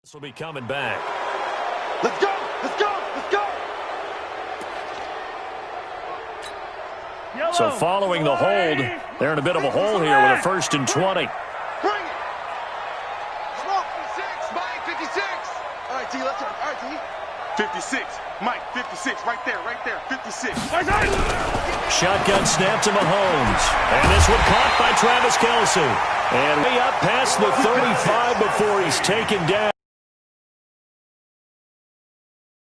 This will be coming back. Let's go! Let's go! Let's go! Yellow. So following the hold, they're in a bit of a hole here with a 1st and 20. Bring it! Smoke 56, Mike 56. All right, T, let's go. All right, T. 56, Mike 56, right there, 56. Shotgun snap to Mahomes. And this one caught by Travis Kelce. And way up past the 35 before he's taken down.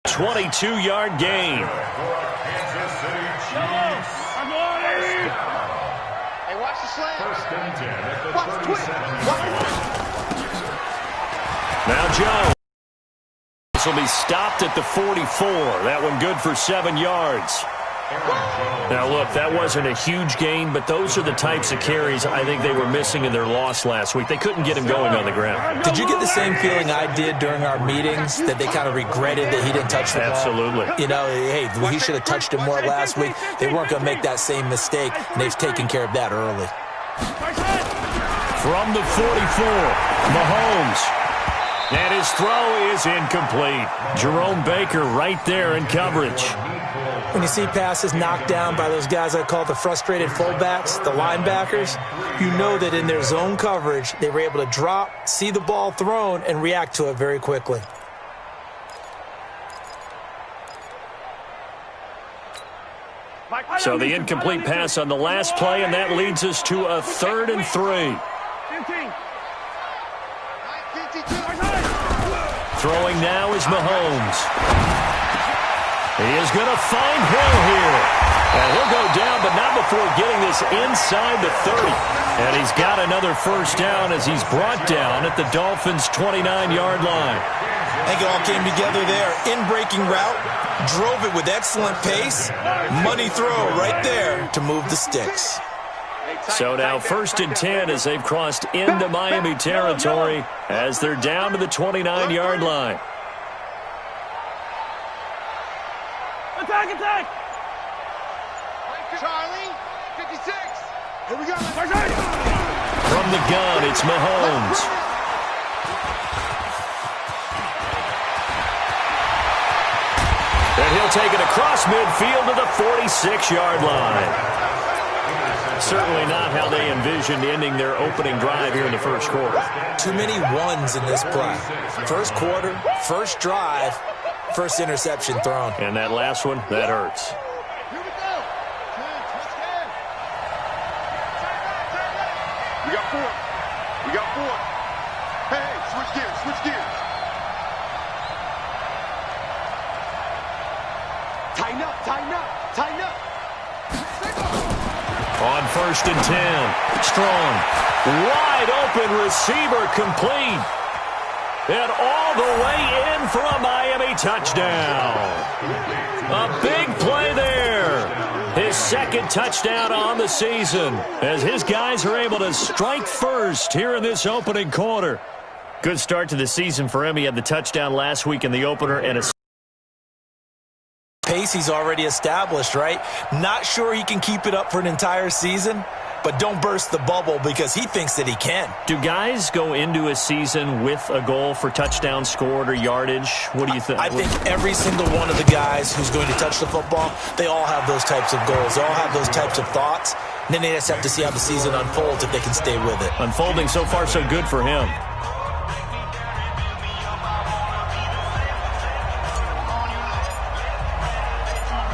22-yard gain. Hey, watch the slant. First and 10 at the Watch twist. Now Jones. This will be stopped at the 44. That one good for 7 yards. Now, look, that wasn't a huge gain, but those are the types of carries I think they were missing in their loss last week. They couldn't get him going on the ground. Did you get the same feeling I did during our meetings, that they kind of regretted that he didn't touch the ball? Absolutely. You know, hey, he should have touched it more last week. They weren't going to make that same mistake, and they've taken care of that early. From the 44, Mahomes. And his throw is incomplete. Jerome Baker right there in coverage. When you see passes knocked down by those guys I call the frustrated fullbacks, the linebackers, you know that in their zone coverage, they were able to drop, see the ball thrown, and react to it very quickly. So the incomplete pass on the last play, and that leads us to a 3rd and 3. Throwing now is Mahomes. He is going to find Hill here. And he'll go down, but not before getting this inside the 30. And he's got another first down as he's brought down at the Dolphins' 29-yard line. I think it all came together there. In-breaking route, drove it with excellent pace. Money throw right there to move the sticks. So now 1st and 10 as they've crossed into Miami territory as they're down to the 29-yard line. Attack, attack! Charlie, 56. Here we go. From the gun, it's Mahomes. And he'll take it across midfield to the 46-yard line. Certainly not how they envisioned ending their opening drive here in the first quarter. Too many ones in this play. First quarter, first drive, first interception thrown. And that last one, that hurts. Here we go. We got 4. We got 4. Hey, switch gears, switch gears. Tighten up, tighten up, tighten up. On 1st and 10, Strong, wide open receiver complete. And all the way in for a Miami touchdown. A big play there. His 2nd touchdown on the season as his guys are able to strike first here in this opening quarter. Good start to the season for him. He had the touchdown last week in the opener and a pace he's already established, right? Not sure he can keep it up for an entire season, but don't burst the bubble because he thinks that he can. Do guys go into a season with a goal for touchdowns scored or yardage? What do you think? I think every single one of the guys who's going to touch the football, they all have those types of goals. They all have those types of thoughts. And then they just have to see how the season unfolds if they can stay with it. Unfolding so far so good for him.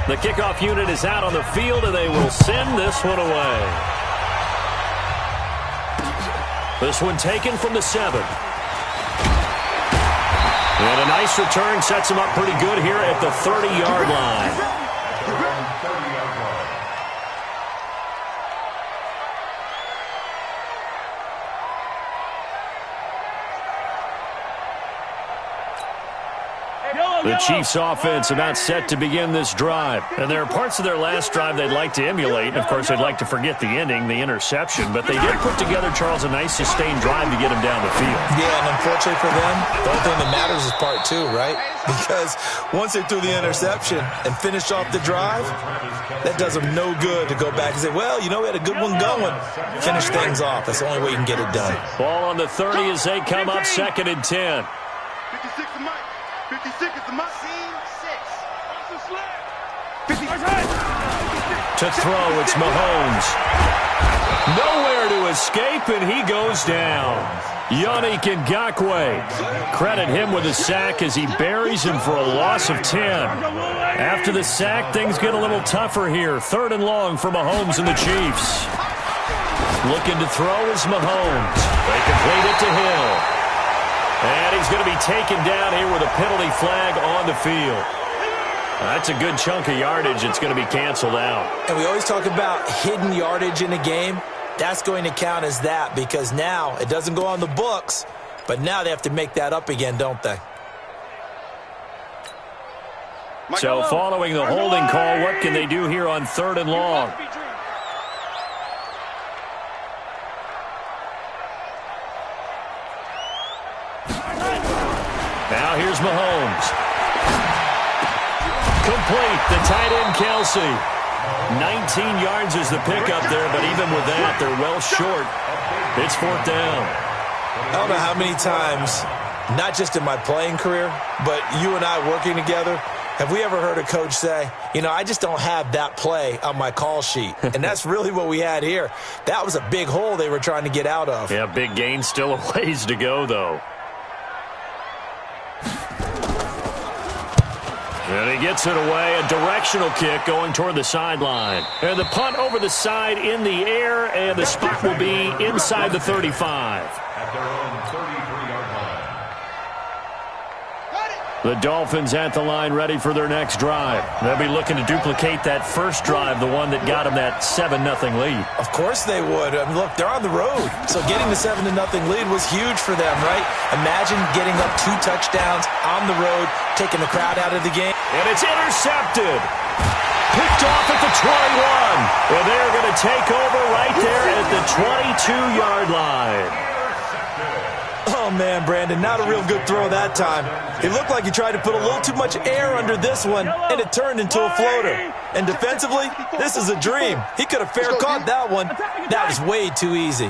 The kickoff unit is out on the field, and they will send this one away. This one taken from the 7. And a nice return sets him up pretty good here at the 30-yard line. The Chiefs' offense about set to begin this drive. And there are parts of their last drive they'd like to emulate. And, of course, they'd like to forget the ending, the interception. But they did put together, Charles, a nice sustained drive to get him down the field. Yeah, and unfortunately for them, the only thing that matters is part 2, right? Because once they threw the interception and finished off the drive, that does them no good to go back and say, well, you know, we had a good one going. Finish things off. That's the only way you can get it done. Ball on the 30 as they come up 2nd and 10. 56 is Mike. 56 is the Mike. Scene 6. To throw, it's Mahomes. Nowhere to escape, and he goes down. Yannick Ngakoue. Credit him with a sack as he buries him for a loss of 10. After the sack, things get a little tougher here. 3rd and long for Mahomes and the Chiefs. Looking to throw is Mahomes. They complete it to Hill. And he's going to be taken down here with a penalty flag on the field. That's a good chunk of yardage. It's going to be canceled out. And we always talk about hidden yardage in a game. That's going to count as that because now it doesn't go on the books, but now they have to make that up again, don't they? So following the holding call, what can they do here on 3rd and long? Now here's Mahomes. Complete, the tight end Kelsey. 19 yards is the pickup there, but even with that, they're well short. It's 4th down. I don't know how many times, not just in my playing career, but you and I working together, have we ever heard a coach say, you know, I just don't have that play on my call sheet. And that's really what we had here. That was a big hole they were trying to get out of. Yeah, big gain, still a ways to go, though. And he gets it away, a directional kick going toward the sideline. And the punt over the side in the air, and the spot will be inside the 35. At their own 33-yard line. The Dolphins at the line ready for their next drive. They'll be looking to duplicate that first drive, the one that got them that 7-0 lead. Of course they would. I mean, look, they're on the road. So getting the 7-0 lead was huge for them, right? Imagine getting up 2 touchdowns on the road, taking the crowd out of the game. And it's intercepted. Picked off at the 21. And they're going to take over right there at the 22-yard line. Oh, man, Brandon, not a real good throw that time. It looked like he tried to put a little too much air under this one, and it turned into a floater. And defensively, this is a dream. He could have fair caught that one. That was way too easy.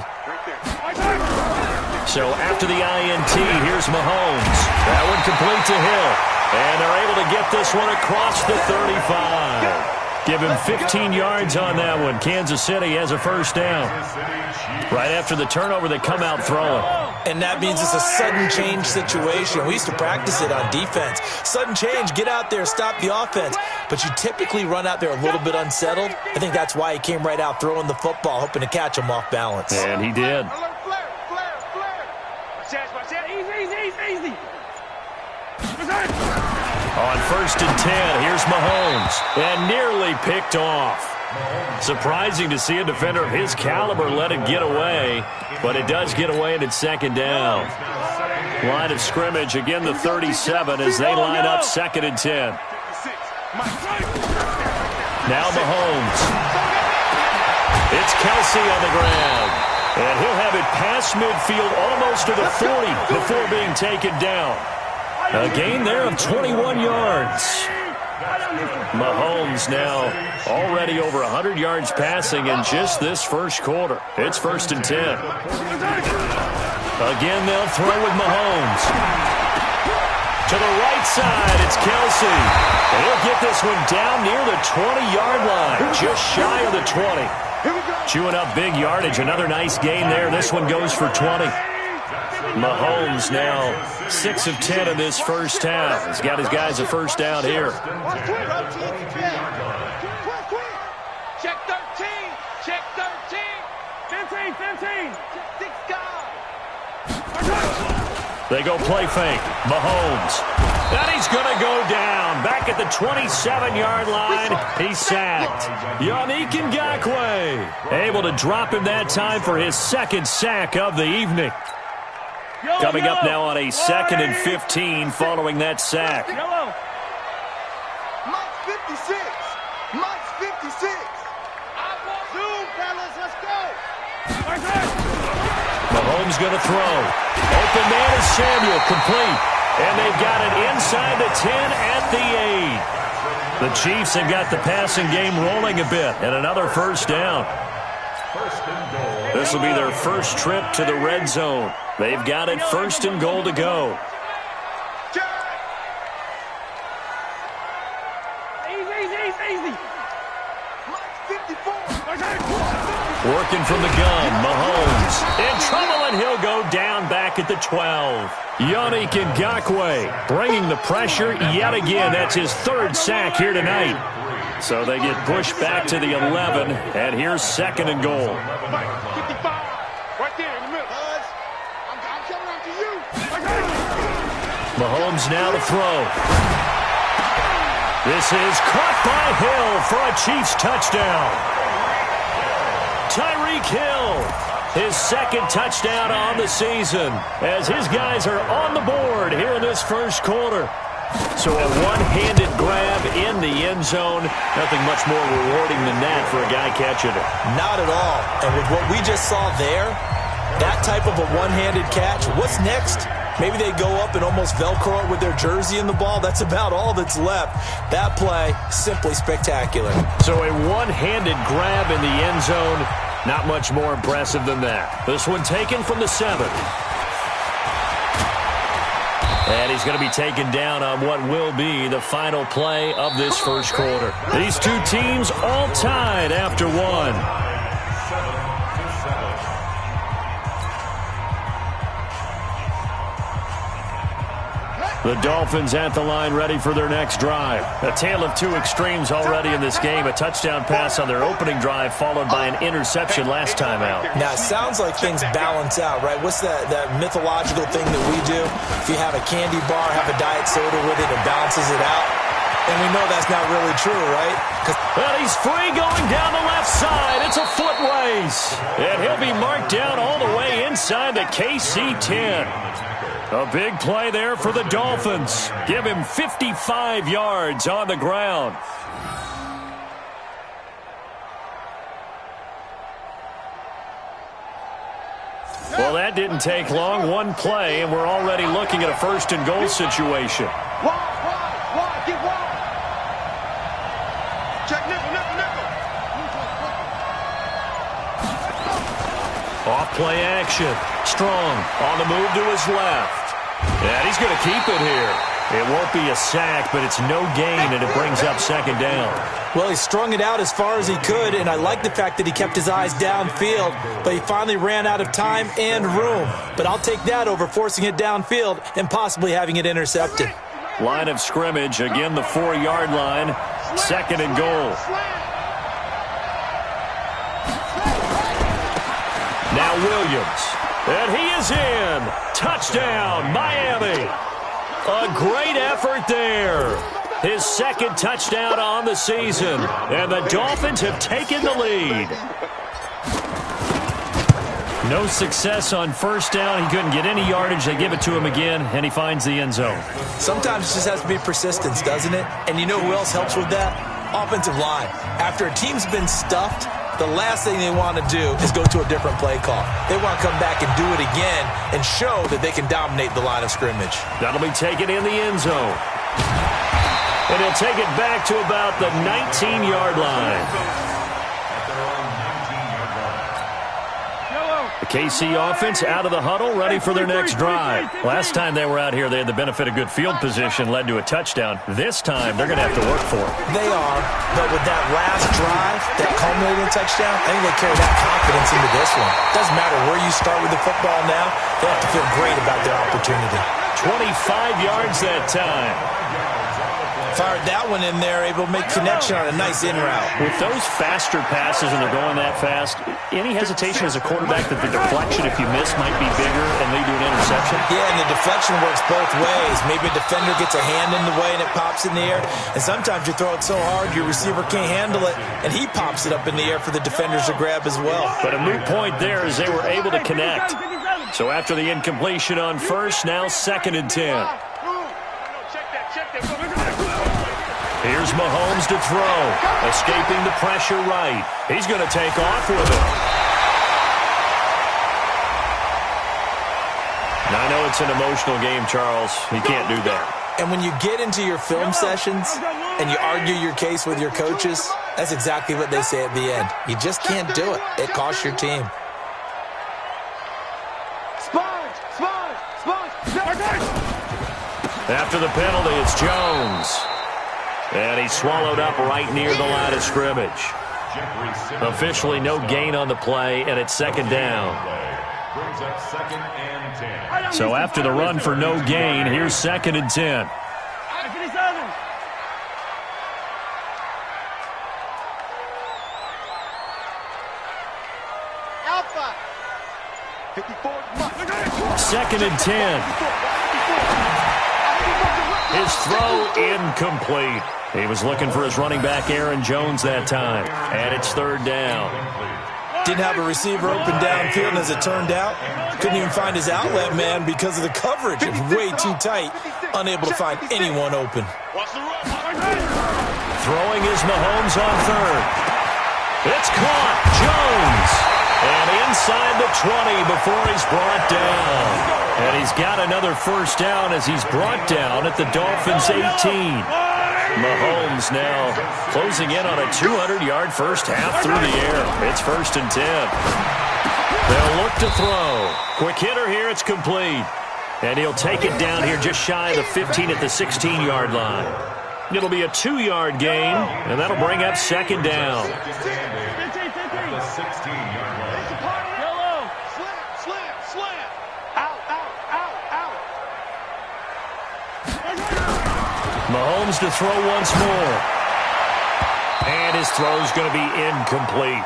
So after the INT, here's Mahomes. That one complete to Hill. And they're able to get this one across the 35. Give him 15 yards on that one. Kansas City has a first down. Right after the turnover, they come out throwing. And that means it's a sudden change situation. We used to practice it on defense. Sudden change, get out there, stop the offense. But you typically run out there a little bit unsettled. I think that's why he came right out throwing the football, hoping to catch him off balance. And he did. Easy. On 1st and 10, here's Mahomes. And nearly picked off. Surprising to see a defender of his caliber let it get away, but it does get away and it's 2nd down. Line of scrimmage, again the 37 as they line up 2nd and 10. Now Mahomes. It's Kelsey on the ground. And he'll have it past midfield almost to the 40 before being taken down. A gain there of 21 yards. Mahomes now already over 100 yards passing in just this first quarter. It's 1st and 10. Again, they'll throw with Mahomes. To the right side, it's Kelsey. And he'll get this one down near the 20-yard line, just shy of the 20. Chewing up big yardage. Another nice gain there. This one goes for 20. Mahomes now 6 of 10 in this first half. He's got his guys a first down here. Check 13. Check 13. 15. Six guys. They go play fake. Mahomes. And he's going to go down. Back at the 27-yard line. He's sacked. Yannick Ngakoue able to drop him that time for his 2nd sack of the evening. Coming up now on a 2nd and 15 following that sack. Mike's 56. Mike's 56. Zoom, fellas, let's go. Mahomes going to throw. Open man is Samuel, complete. And they've got it inside the 10 at the 8. The Chiefs have got the passing game rolling a bit. And another first down. This will be their first trip to the red zone. They've got it 1st and goal to go. Working from the gun, Mahomes in trouble, and he'll go down back at the 12. Yannick Ngakoue bringing the pressure yet again. That's his third sack here tonight. So they get pushed back to the 11, and here's 2nd and goal. 55, right there in the middle. I'm coming after you. Mahomes now to throw. This is caught by Hill for a Chiefs touchdown. Tyreek Hill, his 2nd touchdown on the season, as his guys are on the board here in this first quarter. So a one-handed grab in the end zone. Nothing much more rewarding than that for a guy catching it. Not at all. And with what we just saw there, that type of a one-handed catch, what's next? Maybe they go up and almost Velcro it with their jersey in the ball. That's about all that's left. That play, simply spectacular. So a one-handed grab in the end zone. Not much more impressive than that. This one taken from the 7. And he's going to be taken down on what will be the final play of this first quarter. These two teams all tied after one. The Dolphins at the line ready for their next drive. A tale of two extremes already in this game. A touchdown pass on their opening drive followed by an interception last time out. Now, it sounds like things balance out, right? What's that mythological thing that we do? If you have a candy bar, have a diet soda with it, it balances it out. And we know that's not really true, right? Well, he's free going down the left side. It's a foot race. And he'll be marked down all the way inside the KC 10. A big play there for the Dolphins. Give him 55 yards on the ground. Well, that didn't take long. One play, and we're already looking at a 1st and goal situation. Wide, get wide. Check nickel. Off play action. Strong on the move to his left. And he's going to keep it here. It won't be a sack, but it's no gain, and it brings up 2nd down. Well, he strung it out as far as he could, and I like the fact that he kept his eyes downfield, but he finally ran out of time and room. But I'll take that over forcing it downfield and possibly having it intercepted. Line of scrimmage, again the 4-yard line. 2nd and goal. Now Williams. And he is in. Touchdown, Miami. A great effort there. His 2nd touchdown on the season. And the Dolphins have taken the lead. No success on 1st down. He couldn't get any yardage. They give it to him again, and he finds the end zone. Sometimes it just has to be persistence, doesn't it? And you know who else helps with that? Offensive line. After a team's been stuffed, the last thing they want to do is go to a different play call. They want to come back and do it again and show that they can dominate the line of scrimmage. That'll be taken in the end zone. And he'll take it back to about the 19-yard line. The KC offense out of the huddle, ready for their next drive. Last time they were out here, they had the benefit of good field position, led to a touchdown. This time, they're going to have to work for it. They are, but with that last drive, that culminating touchdown, I think they carry that confidence into this one. Doesn't matter where you start with the football now, they have to feel great about their opportunity. 25 yards that time. Fired that one in there, able to make connection on a nice in route. With those faster passes and they're going that fast, any hesitation as a quarterback that the deflection, if you miss, might be bigger and lead to an interception? Yeah, and the deflection works both ways. Maybe a defender gets a hand in the way and it pops in the air. And sometimes you throw it so hard your receiver can't handle it, and he pops it up in the air for the defenders to grab as well. But a moot point there as they were able to connect. So after the incompletion on 1st, now 2nd and 10. Here's Mahomes to throw. Escaping the pressure right. He's going to take off with it. Now, I know it's an emotional game, Charles. You can't do that. And when you get into your film sessions and you argue your case with your coaches, that's exactly what they say at the end. You just can't do it. It costs your team. After the penalty, it's Jones. And he's swallowed up right near the line of scrimmage. Officially no gain on the play, and it's second down. Brings up 2nd and 10. So after the run for no gain, here's 2nd and 10. Alpha. 54. 2nd and 10. His throw incomplete. He was looking for his running back, Aaron Jones, that time. And it's 3rd down. Didn't have a receiver open downfield, and as it turned out, couldn't even find his outlet man because of the coverage. It was way too tight, unable to find anyone open. Throwing is Mahomes on 3rd. It's caught. Jones. And inside the 20 before he's brought down. And he's got another 1st down as he's brought down at the Dolphins' 18. Mahomes now closing in on a 200-yard first half through the air. It's 1st and 10. They'll look to throw. Quick hitter here. It's complete. And he'll take it down here just shy of the 15 at the 16-yard line. It'll be a 2-yard gain, and that'll bring up 2nd down. At the 16-yard line. Slam. Out. Mahomes to throw once more. And his throw's going to be incomplete.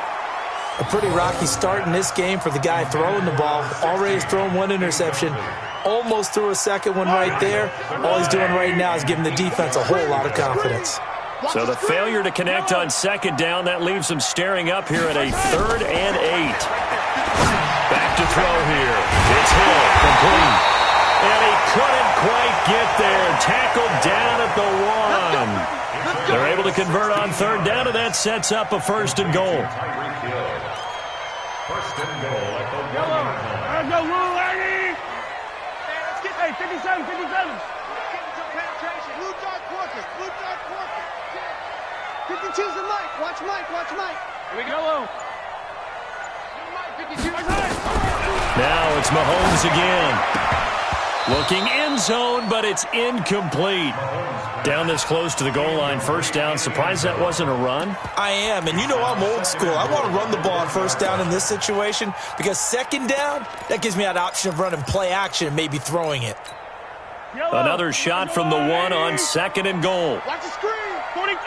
A pretty rocky start in this game for the guy throwing the ball. Already has thrown 1 interception. Almost threw a 2nd one right there. All he's doing right now is giving the defense a whole lot of confidence. So the failure to connect on 2nd down, that leaves him staring up here at a 3rd and 8. Back to throw here. It's Hill, complete. And he couldn't quite get there. Tackled down at the 1. They're able to convert on 3rd down, and that sets up a 1st and goal. 1st and goal at the 1-yard line. Go, Lou, Ernie! Hey, 57. Blue dot quarter. 52's the Mike. Watch Mike. Here we go, Lou. Mike, 52. Now it's Mahomes again. Looking end zone, but it's incomplete. Down this close to the goal line, 1st down. Surprised that wasn't a run? I am, and you know I'm old school. I want to run the ball on 1st down in this situation because 2nd down, that gives me that option of running play action and maybe throwing it. Another shot from the 1 on 2nd and goal. Watch the screen. 43.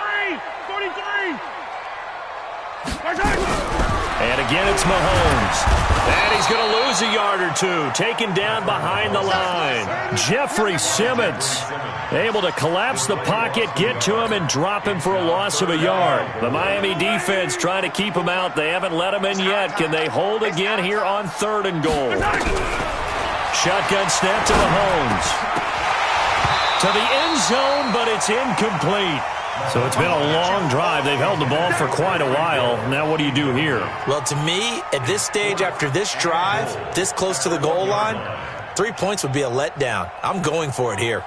And again, it's Mahomes. And he's going to lose a yard or 2. Taken down behind the line. Jeffrey Simmons able to collapse the pocket, get to him, and drop him for a loss of a yard. The Miami defense trying to keep him out. They haven't let him in yet. Can they hold again here on 3rd and goal? Shotgun snap to Mahomes. To the end zone, but it's incomplete. So it's been a long drive. They've held the ball for quite a while. Now what do you do here? Well, to me, at this stage, after this drive, this close to the goal line, 3 points would be a letdown. I'm going for it here.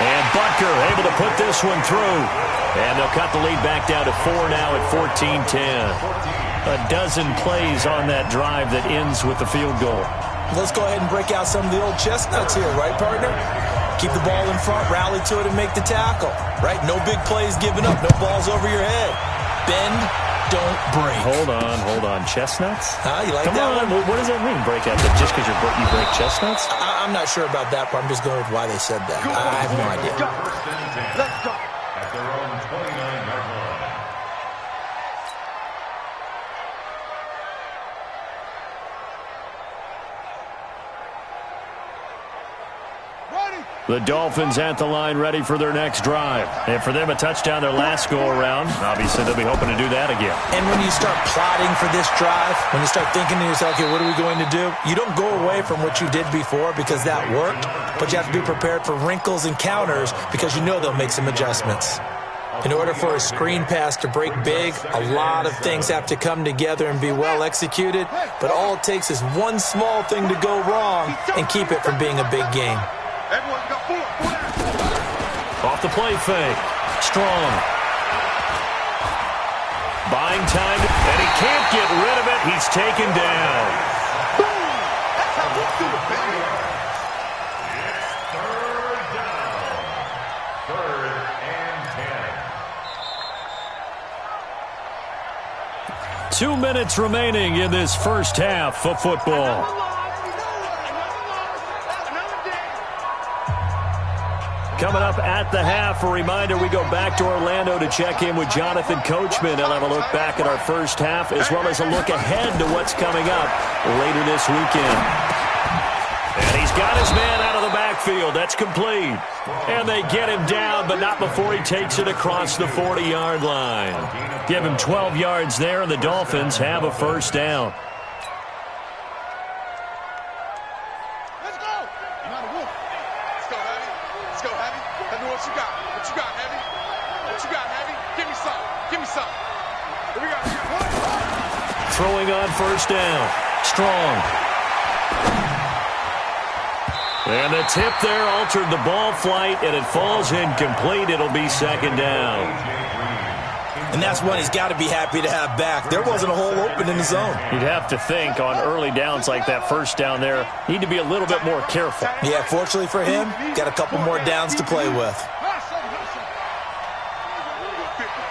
And Butker able to put this one through. And they'll cut the lead back down to 4 now at 14-10. A dozen plays on that drive that ends with the field goal. Let's go ahead and break out some of the old chestnuts here, right, partner? Keep the ball in front, rally to it, and make the tackle, right? No big plays given up, no balls over your head. Bend, don't break. Hold on. Chestnuts? You like Come that on. one? What does that mean, break out? Just because you break chestnuts? I'm not sure about that, but I'm just going with why they said that. I have no idea. 1st and 10. Let's go. At their own 29-yard line. The Dolphins at the line ready for their next drive. And for them, a touchdown their last go-around. Obviously, they'll be hoping to do that again. And when you start plotting for this drive, when you start thinking to yourself, okay, what are we going to do? You don't go away from what you did before because that worked, but you have to be prepared for wrinkles and counters because you know they'll make some adjustments. In order for a screen pass to break big, a lot of things have to come together and be well executed, but all it takes is one small thing to go wrong and keep it from being a big game. Everyone's got 4. Off the play fake. Strong. Buying time, and he can't get rid of it. He's taken down. That's how we do it, baby. It's 3rd down. 3rd and 10. minutes remaining in this first half of football. Coming up at the half, a reminder, we go back to Orlando to check in with Jonathan Coachman. He'll have a look back at our first half as well as a look ahead to what's coming up later this weekend. And he's got his man out of the backfield. That's complete. And they get him down, but not before he takes it across the 40-yard line. Give him 12 yards there, and the Dolphins have a first down. Let's go. You're not a wolf. Let's go, Heavy. Let's go, Heavy. Tell me what you got. What you got, Heavy? What you got, Heavy? Give me some. Give me some. What we got? Throwing on first down. Strong. And the tip there altered the ball flight, and it falls incomplete. It'll be second down. And that's one he's got to be happy to have back. There wasn't a hole open in the zone. You'd have to think on early downs like that first down there, need to be a little bit more careful. Yeah, fortunately for him, got a couple more downs to play with.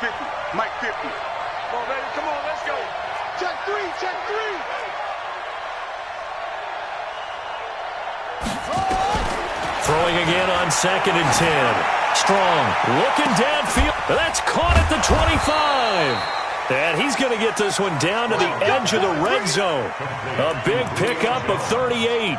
50, Mike 50. Come on, baby. Come on, let's go. Check three. Check three. Throwing again on 2nd and 10. Strong, looking downfield. That's caught at the 25. And he's going to get this one down to the edge of the red zone. A big pickup of 38.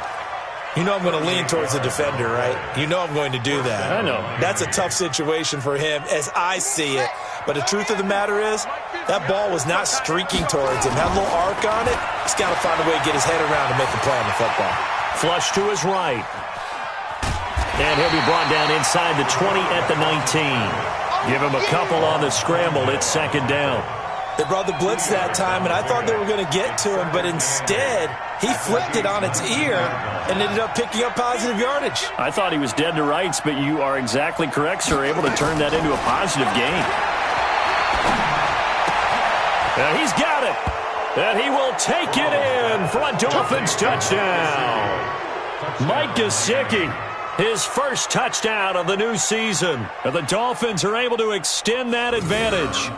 You know I'm going to lean towards the defender, right? You know I'm going to do that. I know. That's a tough situation for him as I see it. But the truth of the matter is, that ball was not streaking towards him. That little arc on it, he's got to find a way to get his head around and make a play on the football. Flush to his right. And he'll be brought down inside the 20 at the 19. Give him a couple on the scramble. It's second down. They brought the blitz that time, and I thought they were going to get to him, but instead, he flipped it on its ear and ended up picking up positive yardage. I thought he was dead to rights, but you are exactly correct, sir. Able to turn that into a positive gain. And he's got it. And he will take it in for a Dolphins touchdown. Mike Gesicki. His first touchdown of the new season. And the Dolphins are able to extend that advantage.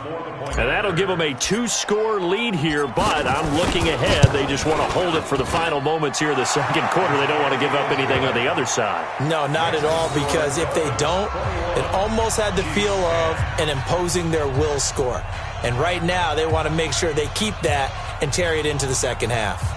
And that'll give them a 2-score lead here, but I'm looking ahead. They just want to hold it for the final moments here of the second quarter. They don't want to give up anything on the other side. No, not at all, because if they don't, it almost had the feel of an imposing their will score. And right now, they want to make sure they keep that and carry it into the second half.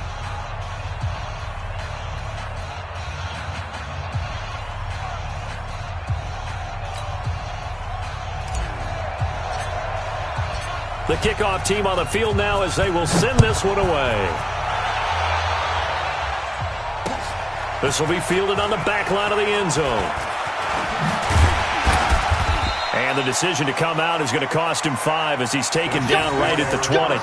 The kickoff team on the field now as they will send this one away. This will be fielded on the back line of the end zone. And the decision to come out is going to cost him 5 as he's taken down right at the 20.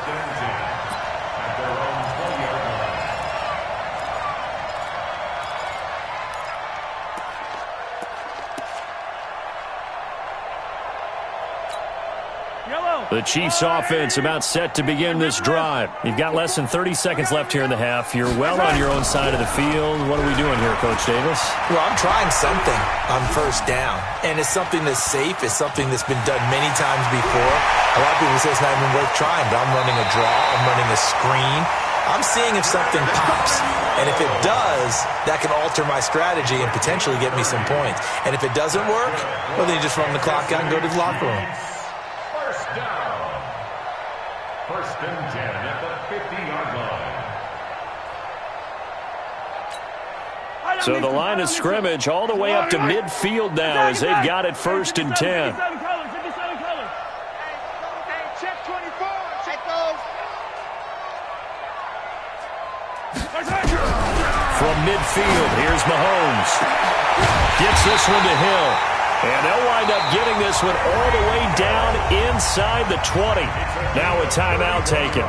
The Chiefs offense about set to begin this drive. You've got less than 30 seconds left here in the half. You're well on your own side of the field. What are we doing here, Coach Davis? Well, I'm trying something on first down. And it's something that's safe. It's something that's been done many times before. A lot of people say it's not even worth trying, but I'm running a draw. I'm running a screen. I'm seeing if something pops. And if it does, that can alter my strategy and potentially get me some points. And if it doesn't work, well, then you just run the clock out and go to the locker room. First down. First and 10 at the 50-yard line. So the line of scrimmage all the way up to midfield now as they've got it first and 10. Hey, check 24. Check those. From midfield, here's Mahomes. Gets this one to Hill. And they'll wind up getting this one all the way down inside the 20. Now a timeout taken.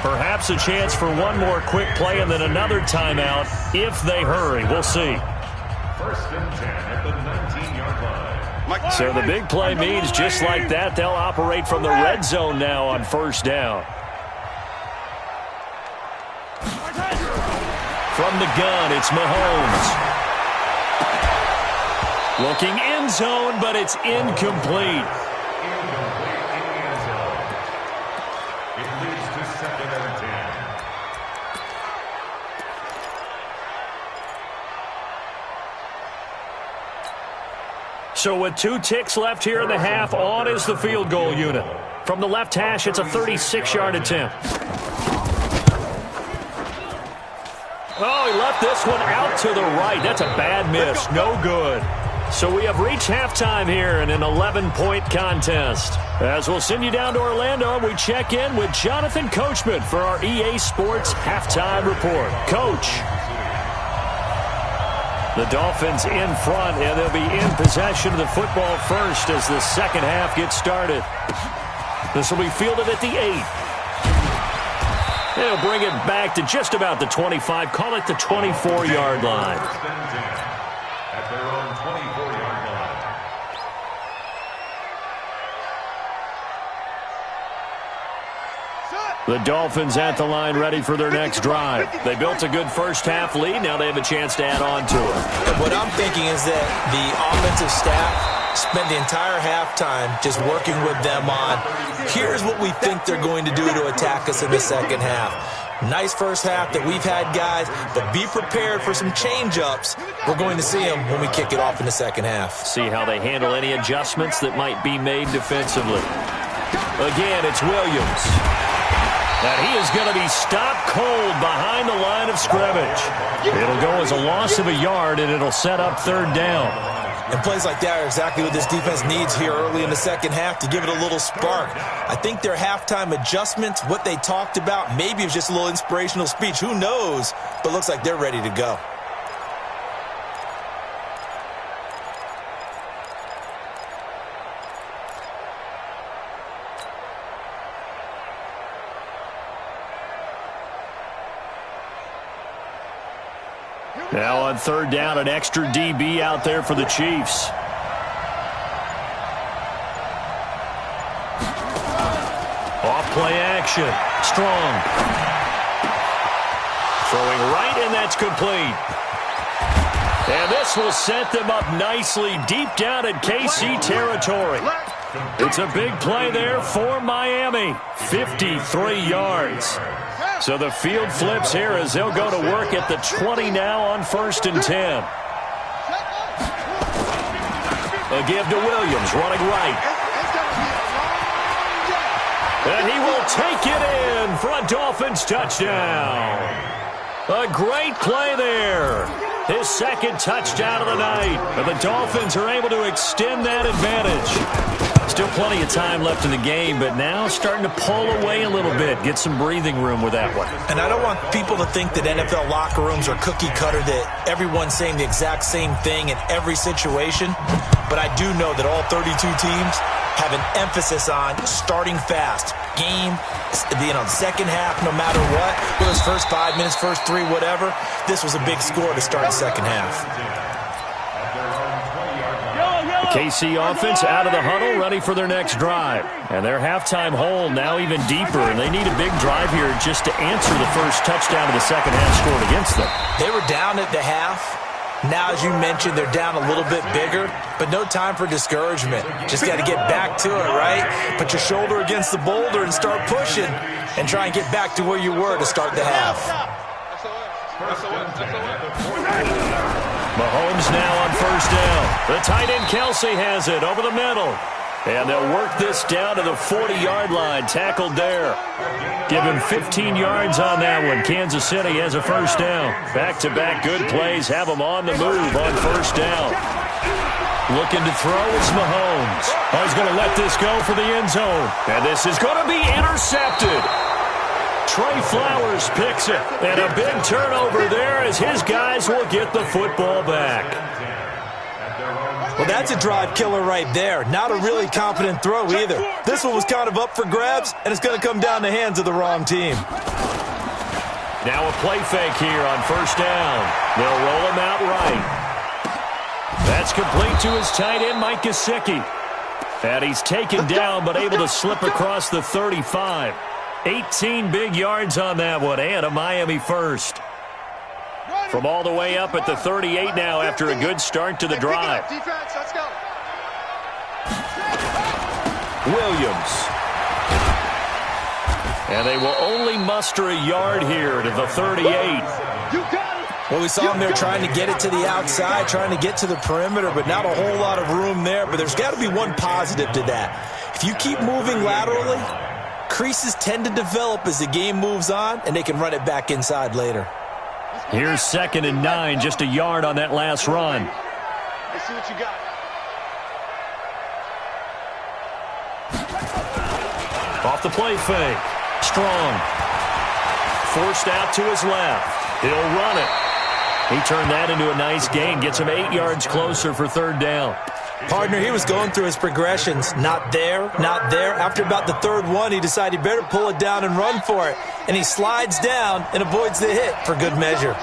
Perhaps a chance for one more quick play and then another timeout if they hurry. We'll see. First and 10 at the 19-yard line. So the big play means just like that, they'll operate from the red zone now on first down. From the gun, it's Mahomes. Looking end zone, but it's incomplete. It leads to second So with 2 ticks left here in the half, on is the field goal unit. From the left hash, it's a 36-yard attempt. Oh, he left this one out to the right. That's a bad miss. No good. So we have reached halftime here in an 11-point contest. As we'll send you down to Orlando, we check in with Jonathan Coachman for our EA Sports Halftime Report. Coach. The Dolphins in front, and they'll be in possession of the football first as the second half gets started. This will be fielded at the 8. They'll bring it back to just about the 25. Call it the 24-yard line. At their own 24-yard line. The Dolphins at the line ready for their next drive. They built a good first-half lead. Now they have a chance to add on to it. What I'm thinking is that the offensive staff spent the entire halftime just working with them on, here's what we think they're going to do to attack us in the second half. Nice first half that we've had, guys, but be prepared for some change-ups. We're going to see them when we kick it off in the second half. See how they handle any adjustments that might be made defensively. Again, it's Williams. And he is going to be stopped cold behind the line of scrimmage. It'll go as a loss of a yard, and it'll set up third down. And plays like that are exactly what this defense needs here early in the second half to give it a little spark. I think their halftime adjustments, what they talked about, maybe it was just a little inspirational speech. Who knows? But looks like they're ready to go. Now on third down, an extra DB out there for the Chiefs. Off play action. Strong. Throwing right, and that's complete. And this will set them up nicely deep down in KC territory. It's a big play there for Miami. 53 yards. So the field flips here as they'll go to work at the 20 now on 1st and 10. A give to Williams, running right. And he will take it in for a Dolphins touchdown. A great play there. His second touchdown of the night. And the Dolphins are able to extend that advantage. Still plenty of time left in the game, but now starting to pull away a little bit. Get some breathing room with that one. And I don't want people to think that NFL locker rooms are cookie cutter, that everyone's saying the exact same thing in every situation. But I do know that all 32 teams have an emphasis on starting fast. Game, second half, no matter what. Whether it's first 5 minutes, first 3, whatever. This was a big score to start the second half. KC offense out of the huddle, ready for their next drive. And their halftime hole now even deeper, and they need a big drive here just to answer the first touchdown of the second half scored against them. They were down at the half. Now, as you mentioned, they're down a little bit bigger, but no time for discouragement. Just got to get back to it, right? Put your shoulder against the boulder and start pushing and try and get back to where you were to start the half. Mahomes now on first down. The tight end Kelsey has it over the middle. And they'll work this down to the 40-yard line. Tackled there. Give him 15 yards on that one. Kansas City has a first down. Back-to-back good plays have them on the move on first down. Looking to throw is Mahomes. Oh, he's going to let this go for the end zone. And this is going to be intercepted. Trey Flowers picks it. And a big turnover there as his guys will get the football back. Well, that's a drive killer right there. Not a really confident throw either. This one was kind of up for grabs, and it's going to come down the hands of the wrong team. Now a play fake here on first down. They'll roll him out right. That's complete to his tight end, Mike Gesicki. And he's taken down but able to slip across the 35. 18 big yards on that one, and a Miami first. From all the way up at the 38 now after a good start to the drive. Defense, let's go. Williams. And they will only muster a yard here to the 38. Well, we saw him there trying to get it to the outside, trying to get to the perimeter, but not a whole lot of room there. But there's got to be one positive to that. If you keep moving laterally, creases tend to develop as the game moves on, and they can run it back inside later. Here's 2nd and 9, just a yard on that last run. Let's see what you got. Off the play fake. Strong. Forced out to his left. He'll run it. He turned that into a nice gain. Gets him 8 yards closer for 3rd down. Partner, he was going through his progressions. Not there, not there. After about the 3rd one, he decided he better pull it down and run for it. And he slides down and avoids the hit for good measure.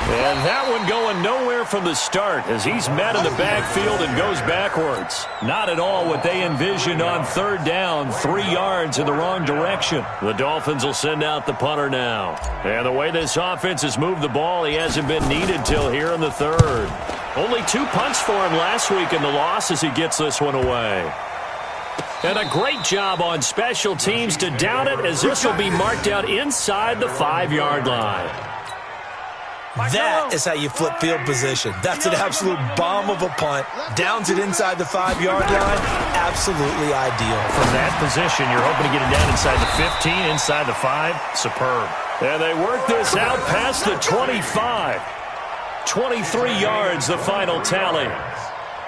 And that one going nowhere from the start as he's met in the backfield and goes backwards. Not at all what they envisioned on 3rd down, 3 yards in the wrong direction. The Dolphins will send out the punter now. And the way this offense has moved the ball, he hasn't been needed till here in the 3rd. Only 2 punts for him last week in the loss as he gets this one away. And a great job on special teams to down it as this will be marked out inside the 5-yard line. That is how you flip field position. That's an absolute bomb of a punt. Downs it inside the 5-yard line. Absolutely ideal. From that position, you're hoping to get it down inside the 15, inside the 5. Superb. And they work this out past the 25. 23 yards, the final tally.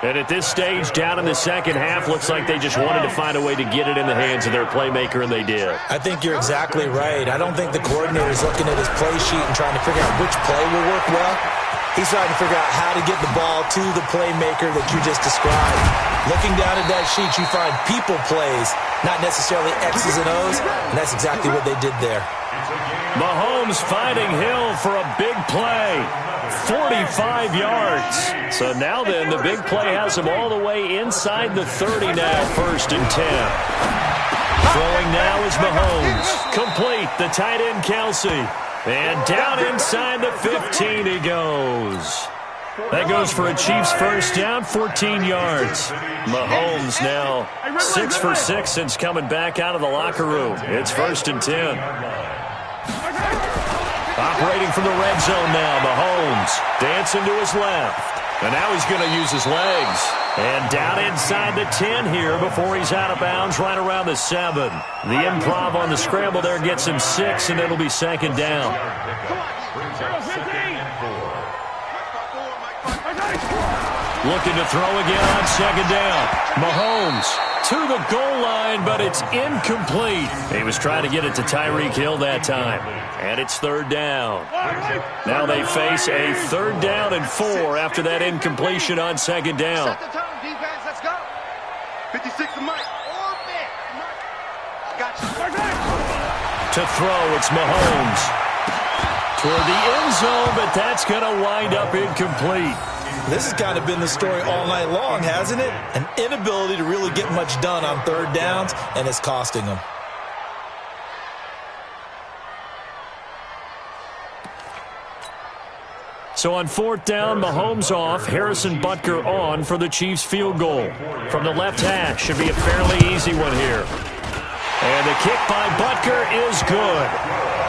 And at this stage, down in the second half, looks like they just wanted to find a way to get it in the hands of their playmaker, and they did. I think you're exactly right. I don't think the coordinator's looking at his play sheet and trying to figure out which play will work well. He's trying to figure out how to get the ball to the playmaker that you just described. Looking down at that sheet, you find people plays, not necessarily X's and O's, and that's exactly what they did there. Mahomes finding Hill for a big play. 45 yards. So now then, the big play has him all the way inside the 30 now, 1st and 10. Throwing now is Mahomes. Complete, the tight end Kelsey. And down inside the 15 he goes. That goes for a Chiefs 1st down, 14 yards. Mahomes now 6 for 6 since coming back out of the locker room. It's 1st and 10. Operating from the red zone now, Mahomes dancing to his left. And now he's going to use his legs. And down inside the 10 here before he's out of bounds right around the 7. The improv on the scramble there gets him 6, and it'll be 2nd down. Looking to throw again on 2nd down. Mahomes to the goal line, but it's incomplete. He was trying to get it to Tyreek Hill that time. And it's 3rd down. Now they face a 3rd down and 4 after that incompletion on 2nd down. Set the tone, defense, let's go. 56 to Mike. Got you. To throw, it's Mahomes. Toward the end zone, but that's going to wind up incomplete. This has kind of been the story all night long, hasn't it? An inability to really get much done on 3rd downs, and it's costing them. So on 4th down, Mahomes off, Harrison Butker on for the Chiefs field goal. From the left hash, should be a fairly easy one here. And the kick by Butker is good.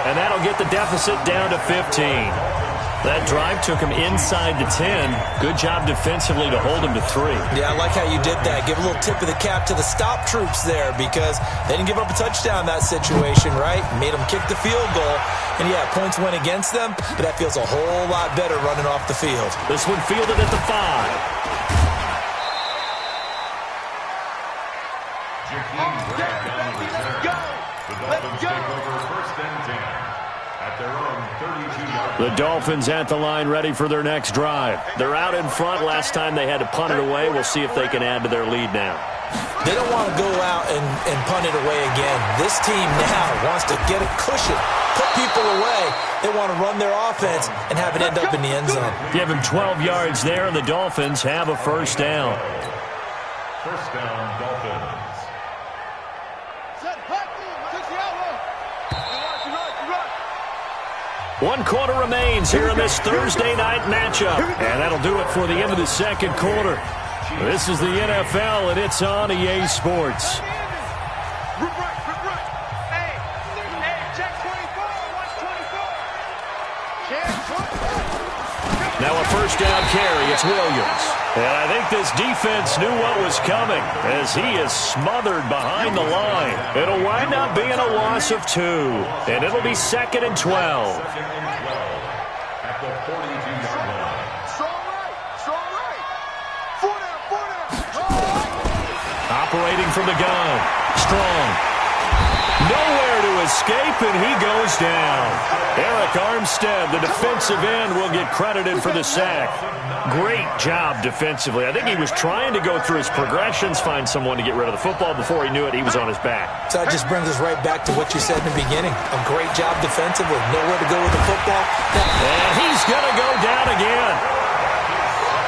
And that'll get the deficit down to 15. That drive took him inside the 10. Good job defensively to hold him to 3. Yeah, I like how you did that. Give a little tip of the cap to the stop troops there because they didn't give up a touchdown in that situation, right? Made them kick the field goal. And, yeah, points went against them, but that feels a whole lot better running off the field. This one fielded at the 5. Dolphins take over 1st and 10 at their own 32-yard line. The Dolphins at the line ready for their next drive. They're out in front. Last time they had to punt it away. We'll see if they can add to their lead now. They don't want to go out and punt it away again. This team now wants to get a cushion, put people away. They want to run their offense and have it end up in the end zone. Give him 12 yards there, and the Dolphins have a 1st down. 1st down, Dolphins. 1 quarter remains here in this Thursday night matchup. And that'll do it for the end of the 2nd quarter. This is the NFL, and it's on EA Sports. Hey, check 23. Now a first down carry. It's Williams. And I think this defense knew what was coming as he is smothered behind the line. It'll wind up being a loss of 2. And it'll be 2nd and 12. At the 42-yard line. Strong right. Strong right. 4 down. Operating from the gun. Strong. Nowhere to escape, and he goes down. Eric Armstead, the defensive end, will get credited for the sack. Great job defensively. I think he was trying to go through his progressions, find someone to get rid of the football. Before he knew it, he was on his back. So that just brings us right back to what you said in the beginning. A great job defensively. Nowhere to go with the football. And he's going to go down again.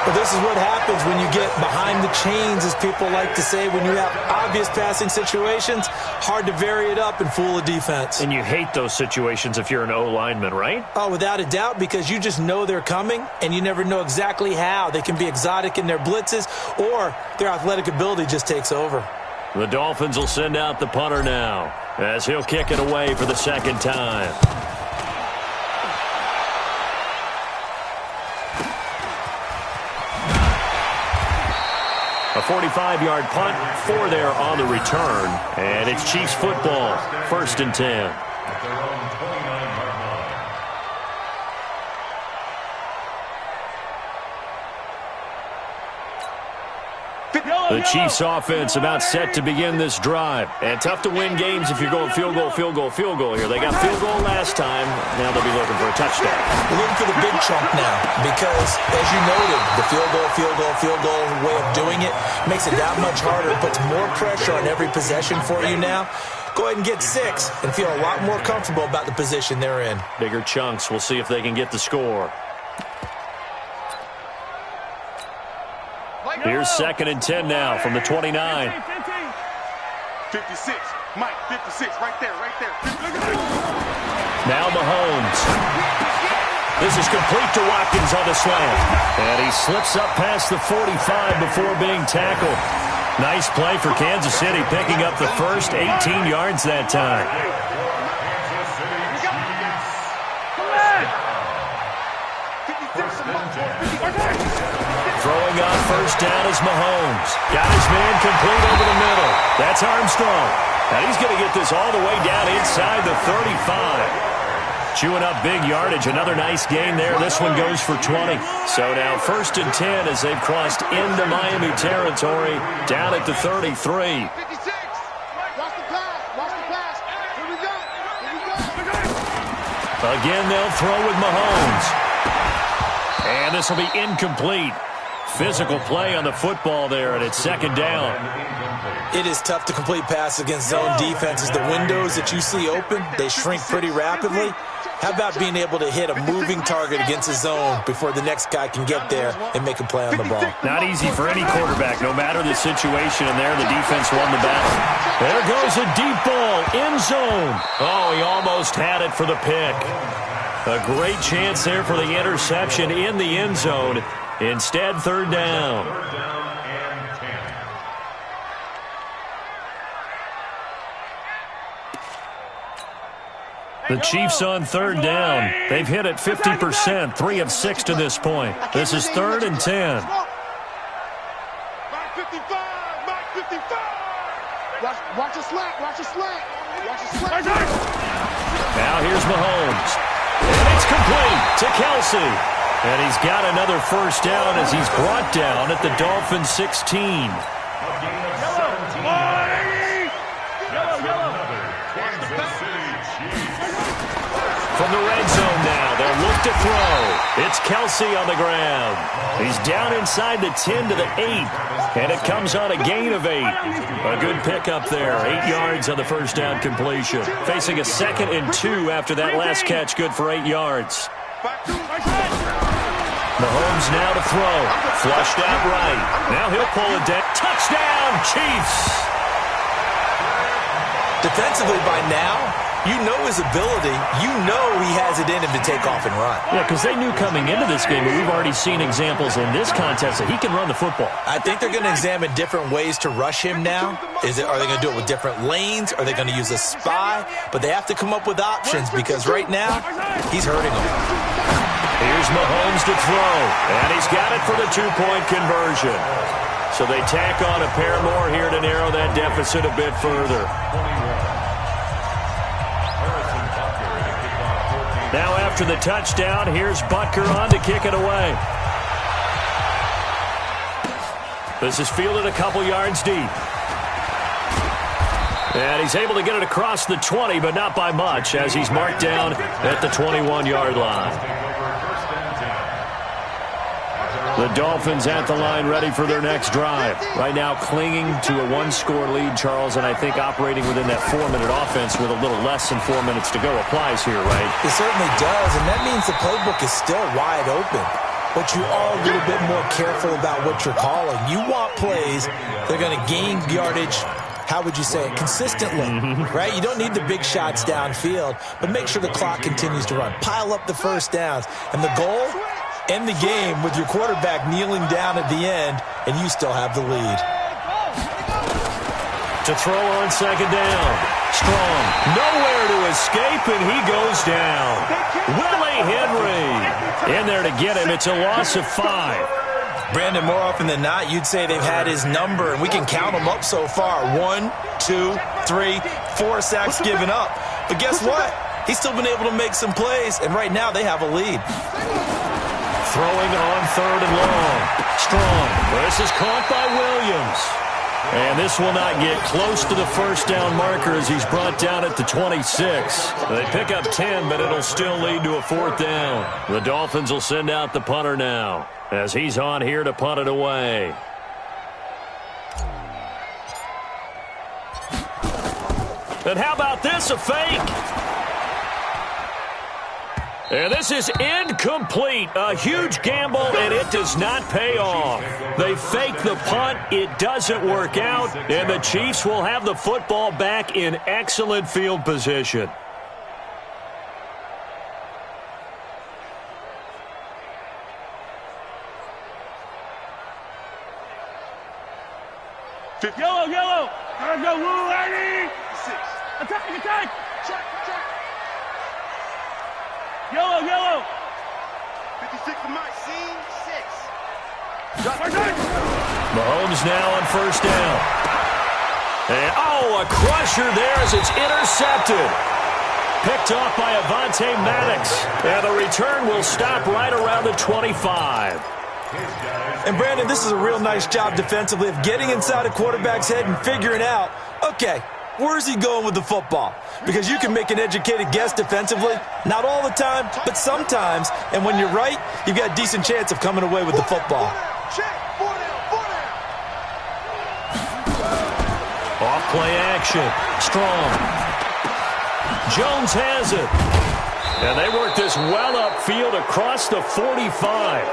But this is what happens when you get behind the chains, as people like to say. When you have obvious passing situations, hard to vary it up and fool a defense. And you hate those situations if you're an O-lineman, right? Oh, without a doubt, because you just know they're coming, and you never know exactly how. They can be exotic in their blitzes, or their athletic ability just takes over. The Dolphins will send out the punter now, as he'll kick it away for the 2nd time. A 45-yard punt, 4 there on the return. And it's Chiefs football, 1st and 10. At their own 29-yard line. The Chiefs offense about set to begin this drive. And tough to win games if you're going field goal, field goal, field goal here. They got field goal last time. Now they'll be looking for a touchdown. We're looking for the big chunk now because, as you noted, the field goal way of doing it makes it that much harder, puts more pressure on every possession for you now. Go ahead and get 6 and feel a lot more comfortable about the position they're in. Bigger chunks. We'll see if they can get the score. Here's 2nd and 10 now from the 29. 56. Mike, 56. Right there. Now Mahomes. This is complete to Watkins on the slant. And he slips up past the 45 before being tackled. Nice play for Kansas City, picking up the first 18 yards that time. Throwing on first down is Mahomes. Got his man complete over the middle. That's Armstrong. And he's going to get this all the way down inside the 35. Chewing up big yardage. Another nice gain there. This one goes for 20. So now 1st and 10 as they've crossed into Miami territory down at the 33. 56. Watch the pass. Here we go. Again, they'll throw with Mahomes. And this will be incomplete. Physical play on the football there, and it's 2nd down. It is tough to complete passes against zone defenses. The windows that you see open, they shrink pretty rapidly. How about being able to hit a moving target against a zone before the next guy can get there and make a play on the ball? Not easy for any quarterback, no matter the situation, and there the defense won the battle. There goes a deep ball, end zone. Oh, he almost had it for the pick. A great chance there for the interception in the end zone. Instead, 3rd down. 3rd down and 10. The Chiefs on 3rd down. They've hit it 50%, 3 of 6 to this point. This is 3rd and 10. Mike 55. Watch your slant. Now here's Mahomes. And it's complete to Kelsey. And he's got another first down as he's brought down at the Dolphins 16. A gain of 17 yards. That's another Kansas City Chiefs. From the red zone now, they'll look to throw. It's Kelsey on the ground. He's down inside the 10 to the 8. And it comes on a gain of 8. A good pickup there. 8 yards on the first down completion. Facing a 2nd and 2 after that last catch. Good for 8 yards. Mahomes now to throw. Flushed out right. Now he'll pull it down. Touchdown, Chiefs! Defensively by now, you know his ability. You know he has it in him to take off and run. Yeah, because they knew coming into this game, and we've already seen examples in this contest that he can run the football. I think they're going to examine different ways to rush him now. Are they going to do it with different lanes? Are they going to use a spy? But they have to come up with options because right now, he's hurting them. Here's Mahomes to throw, and he's got it for the two-point conversion. So they tack on a pair more here to narrow that deficit a bit further. Now after the touchdown, here's Butker on to kick it away. This is fielded a couple yards deep. And he's able to get it across the 20, but not by much, as he's marked down at the 21-yard line. The Dolphins at the line ready for their next drive. Right now clinging to a one-score lead, Charles, and I think operating within that 4-minute offense with a little less than 4 minutes to go applies here, right? It certainly does, and that means the playbook is still wide open. But you are a little bit more careful about what you're calling. You want plays that are going to gain yardage, how would you say it, consistently, right? You don't need the big shots downfield, but make sure the clock continues to run. Pile up the first downs. And the goal, end the game with your quarterback kneeling down at the end, and you still have the lead. To throw on second down. Strong. Nowhere to escape, and he goes down. Willie Henry in there to get him. It's a loss of 5. Brandon, more often than not, you'd say they've had his number, and we can count them up so far. 1, 2, 3, 4 sacks given up. But guess what? He's still been able to make some plays, and right now they have a lead. Throwing on third and long. Strong. This is caught by Williams. And this will not get close to the first down marker as he's brought down at the 26. They pick up 10, but it'll still lead to a fourth down. The Dolphins will send out the punter now as he's on here to punt it away. And how about this, a fake? And this is incomplete. A huge gamble, and it does not pay off. They fake the punt. It doesn't work out, and the Chiefs will have the football back in excellent field position. Yellow, yellow. Gotta go, Lou, ready. 6. Attack, attack. Check. Yellow, yellow. 56 for Mike. Scene 6. Mahomes now on first down. And, a crusher there as it's intercepted. Picked off by Avonte Maddox. And the return will stop right around the 25. And, Brandon, this is a real nice job defensively of getting inside a quarterback's head and figuring out, okay, where's he going with the football? Because you can make an educated guess defensively. Not all the time, but sometimes. And when you're right, you've got a decent chance of coming away with the football. Off-play action. Strong. Jones has it. And they work this well upfield across the 45.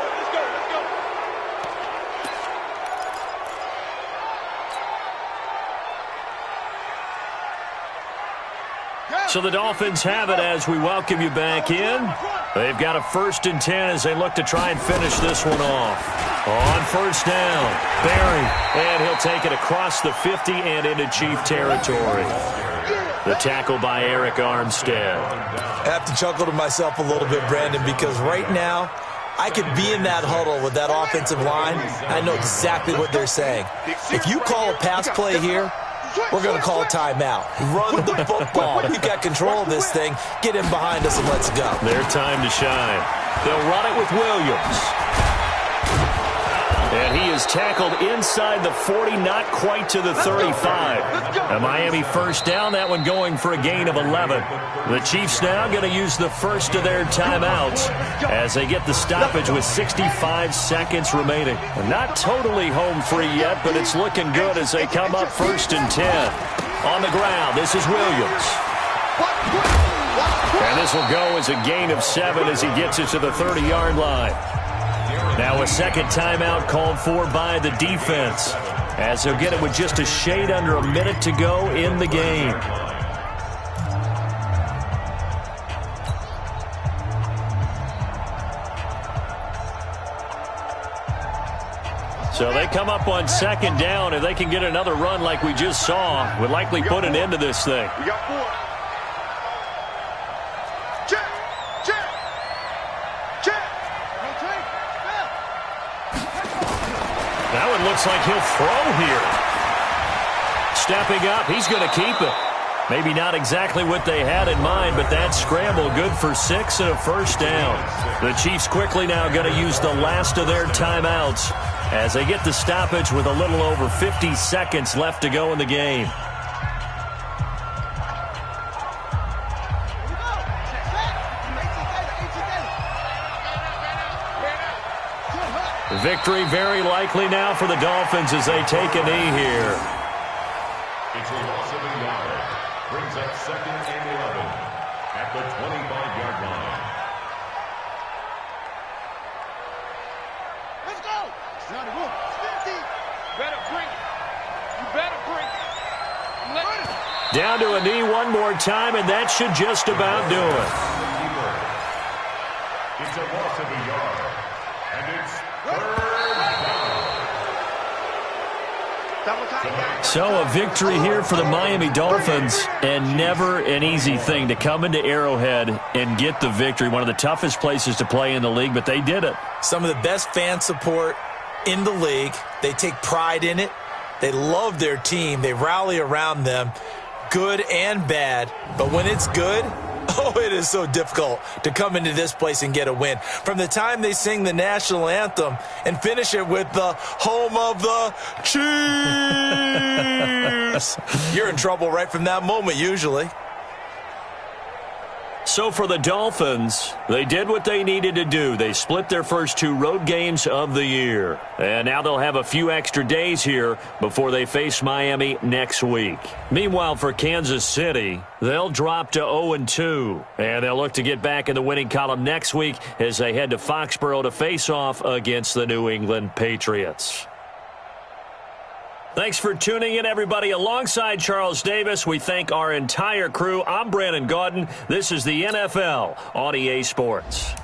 So the Dolphins have it as we welcome you back in. They've got a 1st and 10 as they look to try and finish this one off. On first down, Barry, and he'll take it across the 50 and into Chief territory. The tackle by Eric Armstead. I have to chuckle to myself a little bit, Brandon, because right now I could be in that huddle with that offensive line. I know exactly what they're saying. If you call a pass play here, we're going to call a timeout. Run the football. You've got control of this thing. Get in behind us and let's go. Their time to shine. They'll run it with Williams. And he is tackled inside the 40, not quite to the 35. A Miami first down, that one going for a gain of 11. The Chiefs now going to use the first of their timeouts as they get the stoppage with 65 seconds remaining. Not totally home free yet, but it's looking good as they come up 1st and 10. On the ground, this is Williams. And this will go as a gain of 7 as he gets it to the 30-yard line. Now a second timeout called for by the defense as they'll get it with just a shade under a minute to go in the game. So they come up on second down. If they can get another run like we just saw, would likely put an end to this thing. We got 4. Check. looks like he'll throw here. Stepping up, he's going to keep it. Maybe not exactly what they had in mind, but that scramble good for 6 and a first down. The Chiefs quickly now going to use the last of their timeouts as they get the stoppage with a little over 50 seconds left to go in the game. Victory very likely now for the Dolphins as they take a knee here. It's a loss of a yard. Brings up 2nd and 11 at the 25-yard line. Let's go. It's not a move. Better bring it. You better bring it. Down to a knee one more time, and that should just about do it. It's a loss of a yard. And it's 3rd down. So a victory here for the Miami Dolphins, and never an easy thing to come into Arrowhead and get the victory. One of the toughest places to play in the league, but they did it. Some of the best fan support in the league. They take pride in it. They love their team. They rally around them, good and bad. But when it's good, oh, it is so difficult to come into this place and get a win. From the time they sing the national anthem and finish it with the home of the Chiefs, you're in trouble right from that moment usually. So for the Dolphins, they did what they needed to do. They split their first 2 road games of the year. And now they'll have a few extra days here before they face Miami next week. Meanwhile, for Kansas City, they'll drop to 0-2. And they'll look to get back in the winning column next week as they head to Foxborough to face off against the New England Patriots. Thanks for tuning in, everybody. Alongside Charles Davis, we thank our entire crew. I'm Brandon Gaudin. This is the NFL on EA Sports.